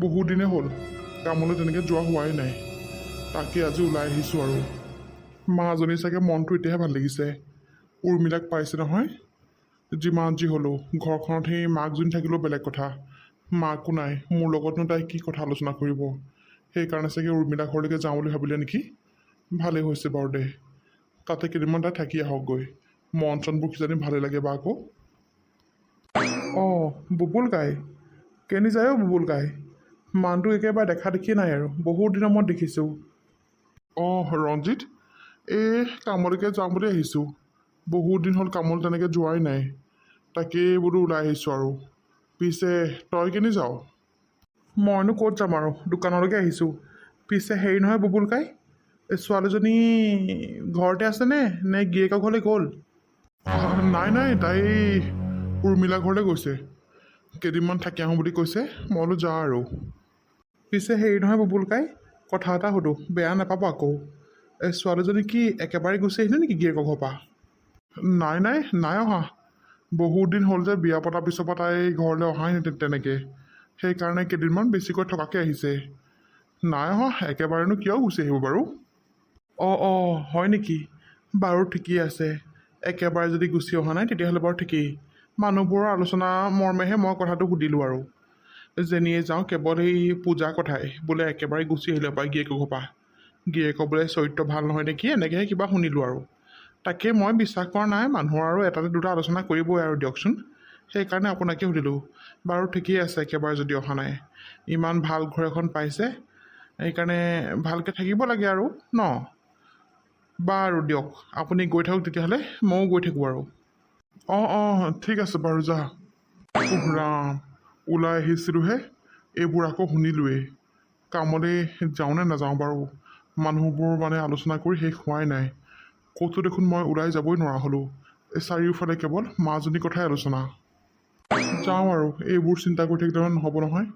বহু দিনে হ'ল কামলৈ তেনেকৈ যোৱা হোৱাই নাই। তাকে আজি ওলাই আহিছোঁ আৰু মাজনী চাগে মনটো এতিয়াহে ভাল লাগিছে। উৰ্মিলাক পাইছে নহয়। যিমান যি হ'লেও ঘৰখনত সেই মাকজনী থাকিলেও বেলেগ কথা, মাকো নাই। মোৰ লগতনো তাই কি কথা আলোচনা কৰিব। সেইকাৰণে চাগে উৰ্মিলা ঘৰলৈকে যাওঁ বুলি ভাবিলে নেকি। ভালেই হৈছে বাৰু দে, তাতে কেইদিনমান তাই থাকি আহকগৈ। মন চনবোৰ কিজানি ভালে লাগে বা আকৌ। অঁ বুবুল গাই কেনি যায় অ' বুবুল গাই। মানুহটো একেবাৰে দেখা দেখিয়ে নাই আৰু বহুত দিনৰ মূৰত দেখিছোঁ। অঁ ৰঞ্জিত, এই কামলৈকে যাওঁ বুলি আহিছোঁ। বহুত দিন হ'ল কামলৈ তেনেকৈ যোৱাই নাই। তাকেই বোলো ওলাই আহিছোঁ আৰু। পিছে তই কেনি যাওঁ? মইনো ক'ত যাম আৰু, দোকানলৈকে আহিছোঁ। পিছে হেৰি নহয় বুবুল কাই, ছোৱালীজনী ঘৰতে আছেনে নে গিৰিয়েকৰ ঘৰলৈ গ'ল? নাই নাই, তাই উৰ্মিলা ঘৰলৈ গৈছে। কেইদিনমান থাকি আহোঁ বুলি কৈছে। মই বোলো যাওঁ আৰু। পিছে হেৰি নহয় বুবুল কাই, কথা এটা সুধোঁ, বেয়া নাপাব আকৌ। ছোৱালীজনী কি একেবাৰে গুচি আহিলে নেকি গিৰিয়েকৰ ঘৰৰ পৰা? নাই নাই, নাই অহা। বহুত দিন হ'ল যে বিয়া পতাৰ পিছৰ পৰা তাই ঘৰলৈ অহাই নাই তেনেকৈ। সেইকাৰণে কেইদিনমান বেছিকৈ থকাকৈ আহিছে। নাই অহা, একেবাৰেনো কিয় গুচি আহিব বাৰু। অঁ অঁ হয় নেকি? বাৰু ঠিকেই আছে। একেবাৰে যদি গুচি অহা নাই তেতিয়াহ'লে বাৰু ঠিকেই। মানুহবোৰৰ আলোচনা মৰ্মেহে মই কথাটো সুধিলোঁ আৰু। যেনিয়ে যাওঁ কেৱল সেই পূজাৰ কথাই বোলে একেবাৰে গুচি আহিলে পাই গিৰিয়েকৰ ঘৰৰ পৰা। গিৰিয়েকৰ বোলে চৰিত্ৰ ভাল নহয় নেকি, এনেকৈহে কিবা শুনিলোঁ আৰু। তাকে মই বিশ্বাস কৰা নাই। মানুহৰ আৰু এটাতে দুটা আলোচনা কৰিবই আৰু দিয়কচোন। সেইকাৰণে আপোনাকে সুধিলোঁ। বাৰু ঠিকেই আছে, একেবাৰে যদি অহা নাই। ইমান ভাল ঘৰ এখন পাইছে, সেইকাৰণে ভালকৈ থাকিব লাগে আৰু ন। বাৰু দিয়ক, আপুনি গৈ থাকক তেতিয়াহ'লে, ময়ো গৈ থাকোঁ আৰু। অঁ অঁ ঠিক আছে বাৰু, যা। ৰাম, ওলাই আহিছিলোঁহে এইবোৰ আকৌ শুনিলোৱেই। কামলৈ যাওঁনে নাযাওঁ বাৰু, মানুহবোৰ মানে আলোচনা কৰি শেষ হোৱাই নাই। ক'তো দেখোন মই ওলাই যাবই নোৱাৰা হ'লোঁ। চাৰিওফালে কেৱল মাজনীৰ কথাই আলোচনা। যাওঁ আৰু, এইবোৰ চিন্তা কৰি থাকিলে মানে নহ'ব নহয়।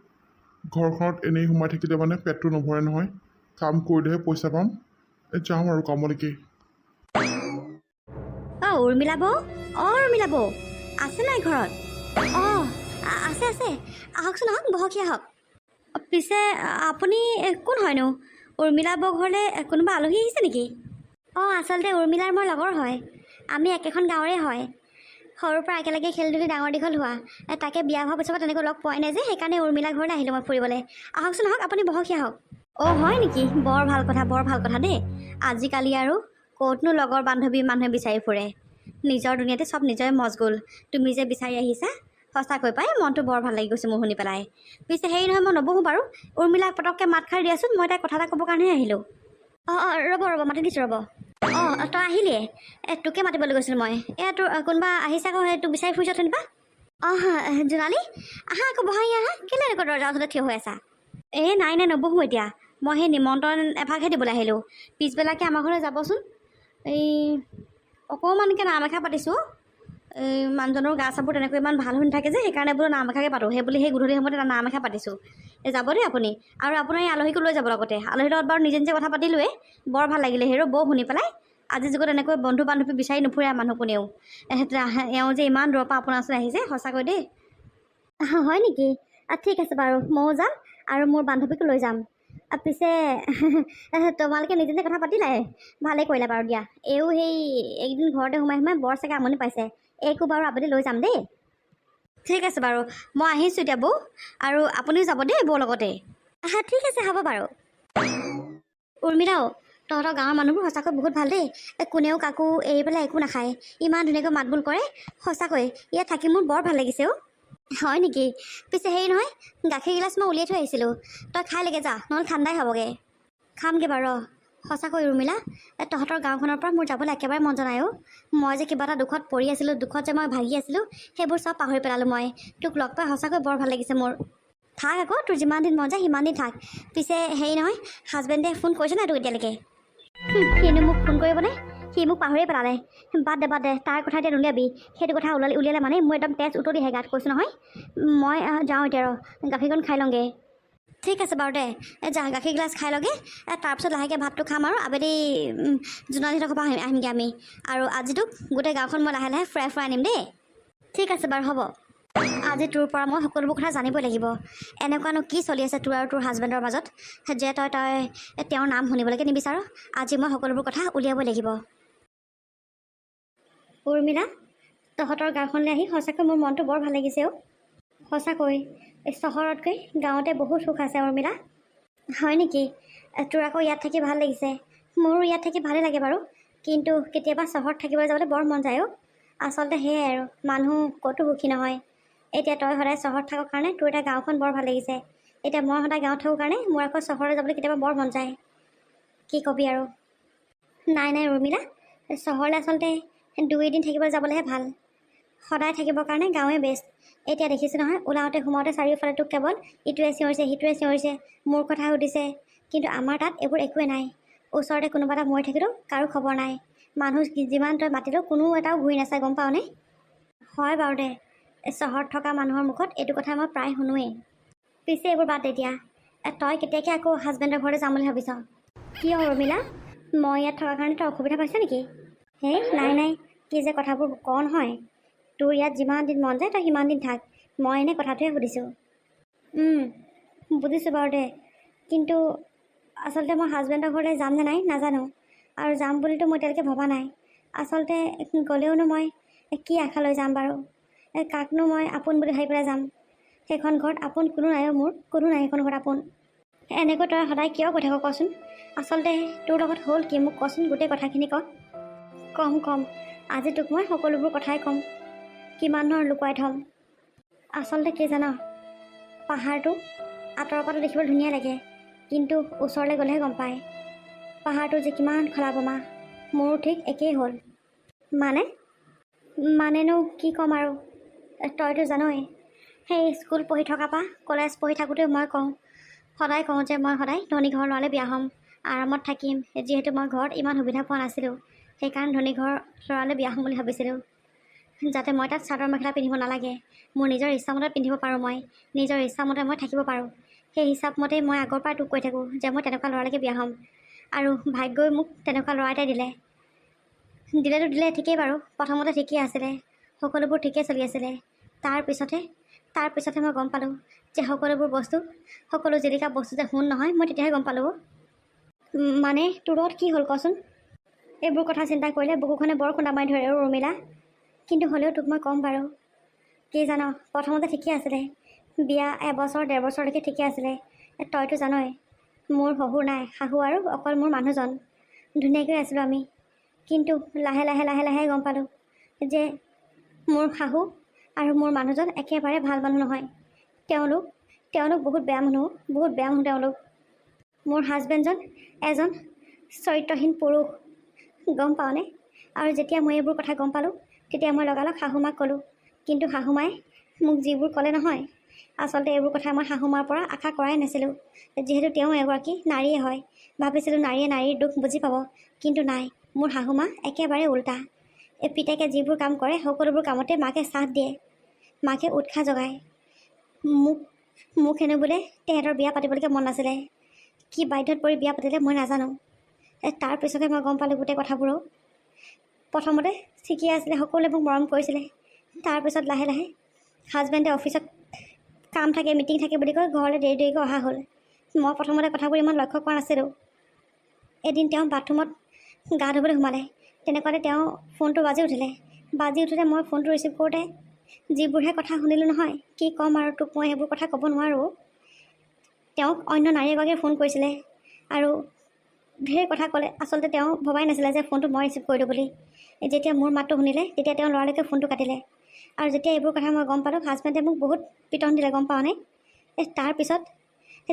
ঘৰখনত এনেই সোমাই থাকিলে মানে পেটটো নভৰে নহয়। কাম কৰিলেহে পইচা পাম। যাওঁ আৰু কামলৈকে। অঁ উৰ্মিলা বৌ, অঁ উৰ্মিলা বৌ আছে নাই ঘৰত? অঁ আছে আছে, আহকচোন আহক, বহকি আহক। পিছে আপুনি কোন হয়নো? উৰ্মিলা বৌ ঘৰলৈ কোনোবা আলহী আহিছে নেকি? অঁ আচলতে উৰ্মিলাৰ মোৰ লগৰ হয়। আমি একেখন গাঁৱৰে হয়। সৰুৰ পৰা একেলগে খেলি ধূলি ডাঙৰ দীঘল হোৱা। তাকে বিয়া হোৱাৰ পিছৰ পৰা তেনেকৈ লগ পোৱাই নাই যে, সেইকাৰণে উৰ্মিলা ঘৰলৈ আহিলোঁ মই ফুৰিবলৈ। আহকচোন আহক, আপুনি বহকি আহক। অঁ হয় নেকি? বৰ ভাল কথা, বৰ ভাল কথা দেই। আজিকালি আৰু ক'তনো লগৰ বান্ধৱী মানুহে বিচাৰি ফুৰে। নিজৰ দুনিয়াতে চব নিজৰে মজগুল। তুমি যে বিচাৰি আহিছা, সঁচাকৈ পাই মনটো বৰ ভাল লাগি গৈছে মোৰ শুনি পেলাই। পিছে হেৰি নহয়, মই নবহোঁ বাৰু। উৰ্মিলাক পটককৈ মাত খাৰ দিয়াচোন, মই তাইক কথা এটা ক'বৰ কাৰণেহে আহিলোঁ। অঁ অঁ ৰ'ব ৰ'ব, মাতি দিছোঁ ৰ'ব। অঁ তই আহিলিয়ে? তোকে মাতিবলৈ গৈছিলোঁ মই। তোৰ কোনোবা আহিছে আকৌ, তোক বিচাৰি ফুৰিছ তেনেকুৱা। অঁ জোনালী, আহা আকৌ বহা, আহা। কেলৈ এনেকৈ দৰজা ওচৰতে থিয় হৈ আছা? নাই নাই, নবহোঁ এতিয়া। মই সেই নিমন্ত্ৰণ এভাগহে দিবলৈ আহিলোঁ। পিছবেলাকৈ আমাৰ ঘৰলৈ যাবচোন। অকণমানকৈ নাম এষাৰ পাতিছোঁ। মানুহজনৰ গা চাবোৰ তেনেকৈ ইমান ভাল হৈ নাথাকে যে, সেইকাৰণে বোলো নাম এষাৰকে পাতোঁ। বুলি সেই গধূলি সময়ত এটা নাম এষাৰ পাতিছোঁ। যাব দেই আপুনি। আৰু আপোনাৰ এই আলহীকো লৈ যাব লগতে। আলহীৰ লগত বাৰু নিজে নিজে কথা পাতিলোৱে, বৰ ভাল লাগিলে হেৰ' বৌ শুনি পেলাই। আজিৰ যুগত এনেকৈ বন্ধু বান্ধৱী বিচাৰি নুফুৰে মানুহ কোনেও। এওঁ যে ইমান দূৰৰ পৰা আপোনাৰ ওচৰত আহিছে, সঁচাকৈ দেই। হয় নেকি? ঠিক আছে বাৰু, ময়ো যাম আৰু মোৰ বান্ধৱীকো লৈ যাম। পিছে তোমালোকে নিজে নিজে কথা পাতিলাই, ভালেই কৰিলা বাৰু দিয়া। এইও সেই এইকেইদিন ঘৰতে সোমাই সোমাই বৰ চাগে আমনি পাইছে। এইকো বাৰু আপুনি লৈ যাম দেই। ঠিক আছে বাৰু, মই আহিছোঁ এতিয়া বৌ। আৰু আপুনিও যাব দেই বৌৰ লগতে। ঠিক আছে, হ'ব বাৰু। উৰ্মিলাও, তহঁতৰ গাঁৱৰ মানুহবোৰ সঁচাকৈ বহুত ভাল দেই। কোনেও কাকো এৰি পেলাই একো নাখায়। ইমান ধুনীয়াকৈ মাত বোল কৰে। সঁচাকৈ ইয়াত থাকি মোৰ বৰ ভাল লাগিছে অ'। হয় নেকি? পিছে হেৰি নহয়, গাখীৰ গিলাচ মই উলিয়াই থৈ আহিছিলোঁ। তই খাই লেগে যা, নহ'লে ঠাণ্ডাই হ'বগৈ। খামগৈ বাৰু। সঁচাকৈ উৰ্মিলা, তহঁতৰ গাঁওখনৰ পৰা মোৰ যাবলৈ একেবাৰে মন জনায় অ'। মই যে কিবা এটা দুখত পৰি আছিলোঁ, দুখত যে মই ভাগি আছিলোঁ, সেইবোৰ চব পাহৰি পেলালোঁ মই। তোক লগ পাই সঁচাকৈ বৰ ভাল লাগিছে মোৰ। থাক আকৌ, তোৰ যিমান দিন মন যায় সিমান দিন থাক। পিছে হেৰি নহয়, হাজবেণ্ডে ফোন কৰিছে নাই তোক এতিয়ালৈকে? সিনো মোক ফোন কৰিবনে? সি মোক পাহৰিয়ে পেলালে। বাদ দে, তাৰ কথা এতিয়া নুলিয়াবি। সেইটো কথা উলিয়ালে মানে মোৰ একদম তেজ উতলি আহে গাত, কৈছোঁ নহয়। মই যাওঁ এতিয়া, গাখীৰকণ খাই লওঁগৈ। ঠিক আছে বাৰু দে, যা গাখীৰ গিলাচ খাই লওঁগৈ। তাৰপিছত লাহেকৈ ভাতটো খাম আৰু আবেলি জোনালীহঁতৰ ঘৰৰ পৰা আহিমগৈ আমি। আৰু আজি তোক গোটেই গাঁওখন মই লাহে লাহে ফুৰাই ফুৰাই আনিম দেই। ঠিক আছে বাৰু, হ'ব। আজি তোৰ পৰা মই সকলোবোৰ কথা জানিবই লাগিব। এনেকুৱানো কি চলি আছে তোৰ আৰু তোৰ হাজবেণ্ডৰ মাজত যে তই তেওঁৰ নাম শুনিবলৈকে নিবিচাৰ? আজি মই সকলোবোৰ কথা উলিয়াবই লাগিব। উৰ্মিলা, তহঁতৰ গাঁওখনলৈ আহি সঁচাকৈ মোৰ মনটো বৰ ভাল লাগিছে অ'। সঁচাকৈ চহৰতকৈ গাঁৱতে বহুত সুখ আছে উৰ্মিলা। হয় নেকি? তোৰ আকৌ ইয়াত থাকি ভাল লাগিছে। মোৰো ইয়াত থাকি ভালেই লাগে বাৰু, কিন্তু কেতিয়াবা চহৰত থাকিবলৈ যাবলৈ বৰ মন যায় অ'। আচলতে সেয়াই আৰু, মানুহ ক'তো সুখী নহয়। এতিয়া তই সদায় চহৰত থাকৰ কাৰণে তোৰ এতিয়া গাঁওখন বৰ ভাল লাগিছে। এতিয়া মই সদায় গাঁৱত থাকোঁ কাৰণে মোৰ আকৌ চহৰলৈ যাবলৈ কেতিয়াবা বৰ মন যায়। কি ক'বি আৰু। নাই উৰ্মিলা, চহৰলৈ আচলতে 2 এদিন থাকিবলৈ যাবলৈহে ভাল। সদায় থাকিবৰ কাৰণে গাঁৱে বেষ্ট। এতিয়া দেখিছোঁ নহয়, ওলাওঁতে সোমাওঁতে চাৰিওফালে তোক কেৱল ইটোৱে চিঞৰিছে সিটোৱে চিঞৰিছে, মোৰ কথা সুধিছে। কিন্তু আমাৰ তাত এইবোৰ একোৱে নাই। ওচৰতে কোনোবা এটা মৰি থাকিলেও কাৰো খবৰ নাই। মানুহ যিমান তই মাতিলেও কোনো এটাও ঘূৰি নাচায়, গম পাৱনে? হয় বাৰু দে, চহৰত থকা মানুহৰ মুখত এইটো কথা মই প্ৰায় শুনোৱেই। পিছে এইবোৰ বাদ এতিয়া, তই কেতিয়াকৈ আকৌ হাজবেণ্ডৰ ঘৰলৈ যাম বুলি ভাবিছ? কিয় উৰ্মিলা, মই ইয়াত থকাৰ কাৰণে তই অসুবিধা পাইছ নেকি? হেই নাই, কি যে কথাবোৰ কওঁ নহয়। তোৰ ইয়াত যিমান দিন মন যায় তই সিমান দিন থাক। মই এনেই কথাটোহে সুধিছোঁ। বুজিছোঁ বাৰু দে, কিন্তু আচলতে মই হাজবেণ্ডৰ ঘৰলৈ যাম নে নাই নাজানো, আৰু যাম বুলিতো মই এতিয়ালৈকে ভবা নাই। আচলতে গ'লেওনো মই কি আশা লৈ যাম বাৰু? কাকনো মই আপোন বুলি ভাবি পেলাই যাম? সেইখন ঘৰত আপোন কোনো নাই অ', মোৰ কোনো নাই সেইখন ঘৰত আপোন। এনেকৈ তই সদায় কিয় কৈ থাক কচোন? আচলতে তোৰ লগত হ'ল কি মোক কচোন, গোটেই কথাখিনি ক। কম, আজি তোক মই সকলোবোৰ কথাই ক'ম। কিমাননো লুকুৱাই থ'ম? আচলতে কি জান, পাহাৰটো আঁতৰৰ পৰাটো দেখিবলৈ ধুনীয়া লাগে, কিন্তু ওচৰলৈ গ'লেহে গম পায় পাহাৰটো যে কিমান খলা বমা। মোৰো ঠিক একেই হ'ল। মানেনো কি ক'ম আৰু, তইতো জানই, সেই স্কুল পঢ়ি থকাৰ পৰা কলেজ পঢ়ি থাকোঁতেও মই সদায় কওঁ যে মই সদায় ধনী ঘৰৰ ল'ৰালৈ বিয়া হ'ম, আৰামত থাকিম। যিহেতু মই ঘৰত ইমান সুবিধা পোৱা নাছিলোঁ, সেইকাৰণে ধনী ঘৰৰ ল'ৰালৈ বিয়া হ'ম বুলি ভাবিছিলোঁ, যাতে মই তাত চাদৰ মেখেলা পিন্ধিব নালাগে। মোৰ নিজৰ ইচ্ছামতে পিন্ধিব পাৰোঁ, মই নিজৰ ইচ্ছামতে মই থাকিব পাৰোঁ। সেই হিচাপমতেই মই আগৰ পৰাই তোক কৈ থাকোঁ যে মই তেনেকুৱা ল'ৰালৈকে বিয়া হ'ম, আৰু ভাগ্যই মোক তেনেকুৱা ল'ৰা এটাই দিলেতো দিলে ঠিকেই বাৰু। প্ৰথমতে ঠিকেই আছিলে, সকলোবোৰ ঠিকেই চলি আছিলে। তাৰ পিছতহে মই গম পালোঁ যে সকলোবোৰ বস্তু, সকলো জিলিকা বস্তু যে সোণ নহয়। মই তেতিয়াহে গম পালোঁ। মানে তোৰ লগত কি হ'ল কচোন? এইবোৰ কথা চিন্তা কৰিলে বুকুখনে বৰ খুন্দা মাৰি ধৰে অ' উৰ্মিলা। কিন্তু হ'লেও তোক মই ক'ম বাৰু। কি জান, প্ৰথমতে ঠিকেই আছিলে, বিয়া 1-1.5 বছৰলৈকে ঠিকেই আছিলে। তইতো জানই মোৰ শহুৰ নাই, শাহু আৰু অকল মোৰ মানুহজন। ধুনীয়াকৈ আছিলোঁ আমি। কিন্তু লাহে গম পালোঁ যে মোৰ শাহু আৰু মোৰ মানুহজন একেবাৰে ভাল মানুহ নহয়। তেওঁলোক বহুত বেয়া মানুহ তেওঁলোক। মোৰ হাজবেণ্ডজন এজন চৰিত্ৰহীন পুৰুষ, গম পাওঁনে? আৰু যেতিয়া মই এইবোৰ কথা গম পালোঁ, তেতিয়া মই লগালগ শাহুমাক ক'লোঁ। কিন্তু শাহুমাই মোক যিবোৰ ক'লে নহয়, আচলতে এইবোৰ কথা মই শাহুমাৰ পৰা আশা কৰাই নাছিলোঁ। যিহেতু তেওঁ এগৰাকী নাৰীয়ে হয়, ভাবিছিলোঁ নাৰীয়ে নাৰীৰ দুখ বুজি পাব। কিন্তু নাই, মোৰ শাহুমা একেবাৰে উল্টা। পিতেকে যিবোৰ কাম কৰে সকলোবোৰ কামতে মাকে সাথ দিয়ে, মাকে উৎসাহ যোগায়। মোক হেনো বোলে তেহেঁতৰ বিয়া পাতিবলৈকে মন নাছিলে, কি বাধ্যত পৰি বিয়া পাতিলে মই নাজানো। তাৰপিছতহে মই গম পালোঁ গোটেই কথাবোৰো। প্ৰথমতে ঠিকেই আছিলে, সকলোৱে মোক মৰম কৰিছিলে। তাৰপিছত লাহে হাজবেণ্ডে অফিচত কাম থাকে, মিটিং থাকে বুলি কৈ ঘৰলৈ দেৰিকৈ অহা হ'ল। মই প্ৰথমতে কথাবোৰ ইমান লক্ষ্য কৰা নাছিলোঁ। এদিন তেওঁ বাথৰুমত গা ধুবলৈ সোমালে, তেনেকুৱাতে তেওঁ ফোনটো বাজি উঠিলে মই ফোনটো ৰিচিভ কৰোঁতে যিবোৰহে কথা শুনিলোঁ নহয়, কি ক'ম আৰু তোক মই সেইবোৰ কথা ক'ব নোৱাৰোঁ। তেওঁক অন্য নাৰী এগৰাকীয়ে ফোন কৰিছিলে আৰু ঢেৰ কথা ক'লে। আচলতে তেওঁ ভবাই নাছিলে যে ফোনটো মই ৰিচিভ কৰিলোঁ বুলি। যেতিয়া মোৰ মাতটো শুনিলে তেতিয়া তেওঁ ল'ৰালৈকে ফোনটো কাটিলে। আৰু যেতিয়া এইবোৰ কথা মই গম পালোঁ, হাজবেণ্ডে মোক বহুত পিটন দিলে, গম পাওঁনে? তাৰপিছত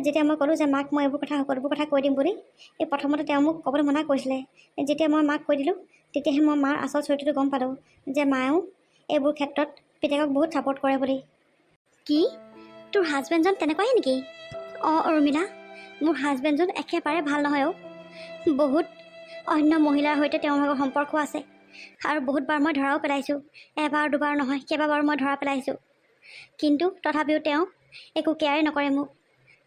যেতিয়া মই ক'লোঁ যে মাক মই সকলোবোৰ কথা কৈ দিম বুলি, প্ৰথমতে তেওঁ মোক ক'বলৈ মনা কৰিছিলে। যেতিয়া মই মাক কৈ দিলোঁ, তেতিয়াহে মই মাৰ আচল চৰিত্ৰটো গম পালোঁ যে মায়েও এইবোৰ ক্ষেত্ৰত পিতেকক বহুত ছাপোৰ্ট কৰে বুলি। কি? তোৰ হাজবেণ্ডজন তেনেকুৱাই নেকি? অঁ উৰ্মিলা, মোৰ হাজবেণ্ডজন একেবাৰে ভাল নহয় অ'। বহুত অন্য মহিলাৰ সৈতে তেওঁৰ ভাগৰ সম্পৰ্ক আছে, আৰু বহুতবাৰ মই ধৰাও পেলাইছোঁ। 1-2 নহয়, কেইবাবাৰো মই ধৰা পেলাইছোঁ। কিন্তু তথাপিও তেওঁ একো কেয়াৰে নকৰে মোক।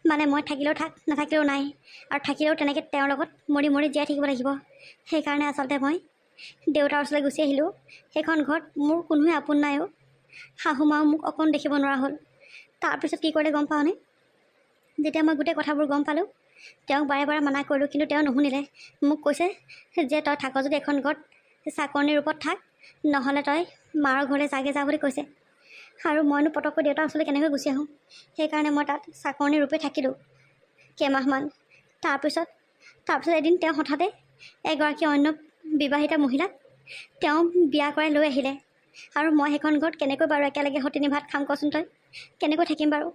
মানে মই থাকিলেও থাক, নাথাকিলেও নাই, আৰু থাকিলেও তেনেকৈ তেওঁৰ লগত মৰি জীয়াই থাকিব লাগিব। সেইকাৰণে আচলতে মই দেউতাৰ ওচৰলৈ গুচি আহিলোঁ। সেইখন ঘৰত মোৰ কোনোৱে আপোন নাই অ'। শাহুমাও মোক অকণ দেখিব নোৱাৰা হ'ল। তাৰপিছত কি কৰিলে গম পাওঁনে? যেতিয়া মই গোটেই কথাবোৰ গম পালোঁ, তেওঁক বাৰে বাৰে মানা কৰিলোঁ, কিন্তু তেওঁ নুশুনিলে। মোক কৈছে যে তই থাক যদি এখন ঘৰত চাকৰণিৰ ৰূপত থাক, নহ'লে তই মাৰৰ ঘৰলৈ যাগে যা বুলি কৈছে। আৰু মইনো পটককৈ দেউতাৰ ওচৰলৈ কেনেকৈ গুচি আহোঁ? সেইকাৰণে মই তাত চাকৰণিৰ ৰূপে থাকিলোঁ কেইমাহমান। তাৰপিছত এদিন তেওঁ হঠাতে এগৰাকী অন্য বিবাহিতা মহিলাক তেওঁ বিয়া কৰাই লৈ আহিলে। আৰু মই সেইখন ঘৰত কেনেকৈ বাৰু একেলগে সতিনী ভাত খাম কচোন তই? কেনেকৈ থাকিম বাৰু?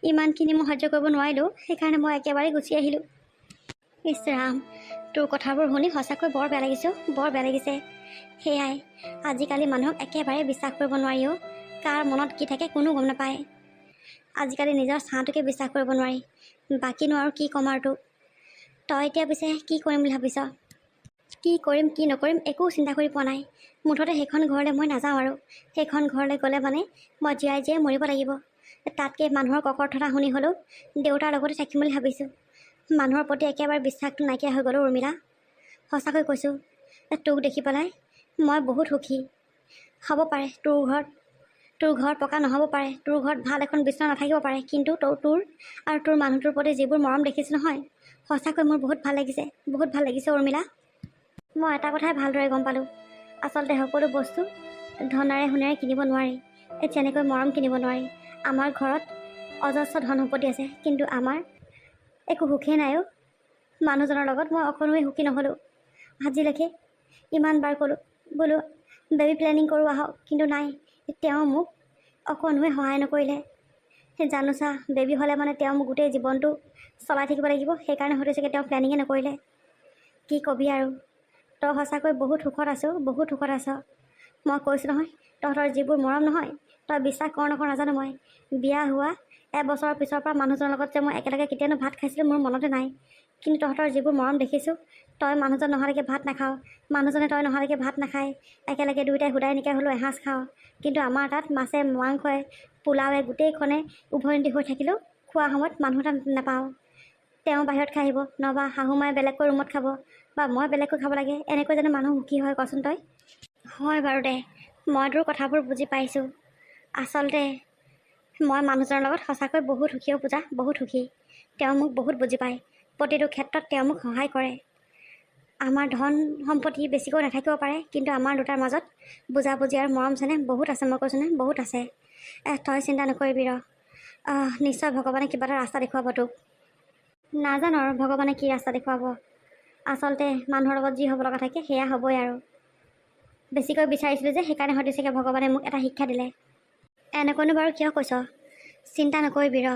ইমানখিনি মই সহ্য কৰিব নোৱাৰিলোঁ। সেইকাৰণে মই একেবাৰে গুচি আহিলোঁ। ইছ ৰাম, তোৰ কথাবোৰ শুনি সঁচাকৈ বৰ বেয়া লাগিছে, বৰ বেয়া লাগিছে। সেয়াই, আজিকালি মানুহক একেবাৰে বিশ্বাস কৰিব নোৱাৰি অ'। কাৰ মনত কি থাকে কোনো গম নাপায়। আজিকালি নিজৰ ছাঁটোকে বিশ্বাস কৰিব নোৱাৰি, বাকীনো আৰু কি ক'ম আৰু তোক। তই এতিয়া পিছে কি কৰিম বুলি ভাবিছ? কি কৰিম কি নকৰিম একো চিন্তা কৰি পোৱা নাই। মুঠতে সেইখন ঘৰলৈ মই নাযাওঁ আৰু। সেইখন ঘৰলৈ গ'লে মানে মই জীয়াই জীয়াই মৰিব লাগিব। তাতকৈ মানুহৰ ককৰ্থতা শুনি হ'লেও দেউতাৰ লগতে থাকিম বুলি ভাবিছোঁ। মানুহৰ প্ৰতি একেবাৰে বিশ্বাসটো নাইকিয়া হৈ গ'লোঁ উৰ্মিলা। সঁচাকৈ কৈছোঁ, তোক দেখি পেলাই মই বহুত সুখী। হ'ব পাৰে তোৰ ঘৰত পকা নহ'ব পাৰে, তোৰ ঘৰত ভাল এখন বিচনা নাথাকিব পাৰে, কিন্তু তোৰ আৰু তোৰ মানুহটোৰ প্ৰতি যিবোৰ মৰম দেখিছোঁ নহয়, সঁচাকৈ মোৰ বহুত ভাল লাগিছে উৰ্মিলা। মই এটা কথাই ভালদৰে গম পালোঁ, আচলতে সকলো বস্তু ধনেৰে সোণেৰে কিনিব নোৱাৰি। যেনেকৈ মৰম কিনিব নোৱাৰি। আমাৰ ঘৰত অজস্ৰ ধন সম্পত্তি আছে, কিন্তু আমাৰ একো সুখেই নাই অ'। মানুহজনৰ লগত মই অকণোৱে সুখী নহ'লোঁ। আজিলৈকে ইমানবাৰ ক'লোঁ বোলো বেবী প্লেনিং কৰোঁ আহক, কিন্তু নাই, তেওঁ মোক অকণোৱে সহায় নকৰিলে। জানো চা, বেবী হ'লে মানে তেওঁ মোক গোটেই জীৱনটো চলাই থাকিব লাগিব, সেইকাৰণে হয়তো চাগে তেওঁ প্লেনিঙে নকৰিলে। কি কবি আৰু, তই সঁচাকৈ বহুত সুখত আছ। মই কৈছোঁ নহয়, তহঁতৰ যিবোৰ মৰম নহয়, তই বিশ্বাস কৰ নকৰ নাজানো। মই বিয়া হোৱা এবছৰৰ পিছৰ পৰা মানুহজনৰ লগত যে মই একেলগে কেতিয়ানো ভাত খাইছিলোঁ মোৰ মনতে নাই। কিন্তু তহঁতৰ যিবোৰ মৰম দেখিছোঁ, তই মানুহজন নহালৈকে ভাত নাখাওঁ, মানুহজনে তই নহালৈকে ভাত নাখায়, একেলগে দুয়োটাই সুদাই নিকাই হ'লেও এসাঁজ খাওঁ। কিন্তু আমাৰ তাত মাছে মাংসই পোলাওৱে গোটেইখনে উভৈনদী হৈ থাকিলেও খোৱা সময়ত মানুহ এটা নাপাওঁ। তেওঁ বাহিৰত খাই আহিব, নহবা শাহুমাই বেলেগকৈ ৰুমত খাব, বা মই বেলেগকৈ খাব লাগে। এনেকৈ জানো মানুহ সুখী হয় কচোন তই? হয় বাৰু দে, মই তোৰ কথাবোৰ বুজি পাইছোঁ। আচলতে মই মানুহজনৰ লগত সঁচাকৈ বহুত সুখী পূজা, বহুত সুখী। তেওঁ মোক বহুত বুজি পায়, প্ৰতিটো ক্ষেত্ৰত তেওঁ মোক সহায় কৰে। আমাৰ ধন সম্পত্তি বেছিকৈ নাথাকিব পাৰে, কিন্তু আমাৰ দুটাৰ মাজত বুজাবুজি আৰু মৰম চেনেহ বহুত আছে। মই কৈছোঁ নহয়, বহুত আছে। তই চিন্তা নকৰিবি ৰ, নিশ্চয় ভগৱানে কিবা এটা ৰাস্তা দেখুৱাব তোক। নাজানো আৰু ভগৱানে কি ৰাস্তা দেখুৱাব। আচলতে মানুহৰ লগত যি হ'ব লগা থাকে সেয়া হ'বই আৰু। বেছিকৈ বিচাৰিছিলোঁ যে, সেইকাৰণে হয়তো চাগে ভগৱানে মোক এটা শিক্ষা দিলে। এনেকৈনো বাৰু কিয় কৈছ? চিন্তা নকৰিবি ৰ,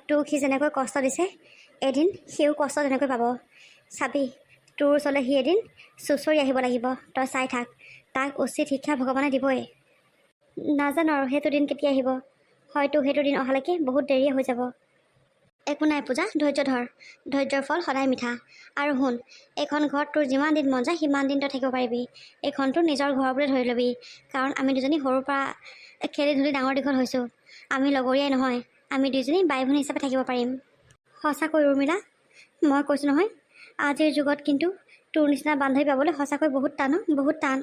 তোক সি যেনেকৈ কষ্ট দিছে, এদিন সিও কষ্ট তেনেকৈ পাব। চাবি, তোৰ ওচৰলৈ সি এদিন চুঁচৰি আহিব লাগিব। তই চাই থাক, তাক উচিত শিক্ষা ভগৱানে দিবই। নাজানো আৰু সেইটো দিন কেতিয়া আহিব। হয়তো সেইটো দিন অহালৈকে বহুত দেৰিয়ে হৈ যাব। একো নাই পূজা, ধৈৰ্য ধৰ। ধৈৰ্যৰ ফল সদায় মিঠা। আৰু শুন, এইখন ঘৰত তোৰ যিমান দিন মন যায় সিমান দিন তই থাকিব পাৰিবি। এইখন তোৰ নিজৰ ঘৰ বুলি ধৰি ল'বি, কাৰণ আমি দুজনী সৰুৰ পৰা খেলি ধূলি ডাঙৰ দীঘল হৈছোঁ। আমি লগৰীয়াই নহয়, আমি দুইজনী বাই ভনী হিচাপে থাকিব পাৰিম। সঁচাকৈ উৰ্মিলা, মই কৈছোঁ নহয়, আজিৰ যুগত কিন্তু তোৰ নিচিনা বান্ধৱী পাবলৈ সঁচাকৈ বহুত টান, বহুত টান।